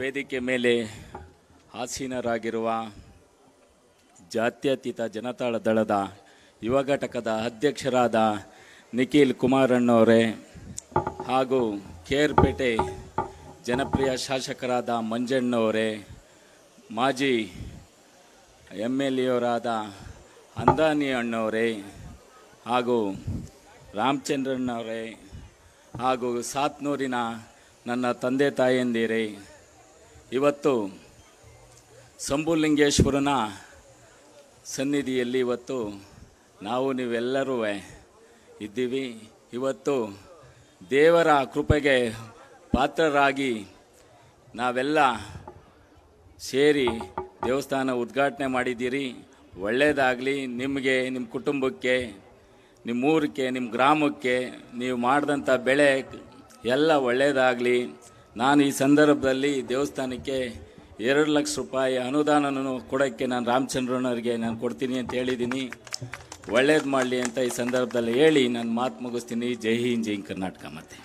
ವೇದಿಕೆ ಮೇಲೆ ಆಸೀನರಾಗಿರುವ ಜಾತ್ಯತೀತ ಜನತಾಳ ದಳದ ಯುವ ಘಟಕದ ಅಧ್ಯಕ್ಷರಾದ ನಿಖಿಲ್ ಕುಮಾರಣ್ಣವರೇ ಹಾಗೂ ಕೇರ್ಪೇಟೆ ಜನಪ್ರಿಯ ಶಾಸಕರಾದ ಮಂಜಣ್ಣವರೇ, ಮಾಜಿ MLA ಅಂದಾನಿ ಅಣ್ಣವರೇ ಹಾಗೂ ರಾಮಚಂದ್ರಣ್ಣವರೇ ಹಾಗೂ ಸಾತ್ನೂರಿನ ನನ್ನ ತಂದೆ ತಾಯಂದಿರೇ, ಇವತ್ತು ಶಂಭುಲಿಂಗೇಶ್ವರನ ಸನ್ನಿಧಿಯಲ್ಲಿ ಇವತ್ತು ನಾವು ನೀವೆಲ್ಲರೂ ಇದ್ದೀವಿ. ಇವತ್ತು ದೇವರ ಕೃಪೆಗೆ ಪಾತ್ರರಾಗಿ ನಾವೆಲ್ಲ ಸೇರಿ ದೇವಸ್ಥಾನ ಉದ್ಘಾಟನೆ ಮಾಡಿದ್ದೀರಿ. ಒಳ್ಳೆಯದಾಗಲಿ ನಿಮಗೆ, ನಿಮ್ಮ ಕುಟುಂಬಕ್ಕೆ, ನಿಮ್ಮೂರಕ್ಕೆ, ನಿಮ್ಮ ಗ್ರಾಮಕ್ಕೆ, ನೀವು ಮಾಡಿದಂಥ ಬೆಳೆ ಎಲ್ಲ ಒಳ್ಳೆಯದಾಗಲಿ. ನಾನು ಈ ಸಂದರ್ಭದಲ್ಲಿ ದೇವಸ್ಥಾನಕ್ಕೆ 2 ಲಕ್ಷ ರೂಪಾಯಿ ಅನುದಾನವನ್ನು ಕೊಡೋಕ್ಕೆ ನಾನು ರಾಮಚಂದ್ರಣ್ಣವ್ರಿಗೆ ನಾನು ಕೊಡ್ತೀನಿ ಅಂತ ಹೇಳಿದ್ದೀನಿ. ಒಳ್ಳೇದು ಮಾಡಲಿ ಅಂತ ಈ ಸಂದರ್ಭದಲ್ಲಿ ಹೇಳಿ ನನ್ನ ಮಾತು ಮುಗಿಸ್ತೀನಿ. ಜೈ ಹಿಂದ್, ಜೈ ಕರ್ನಾಟಕ. ಮತ್ತೆ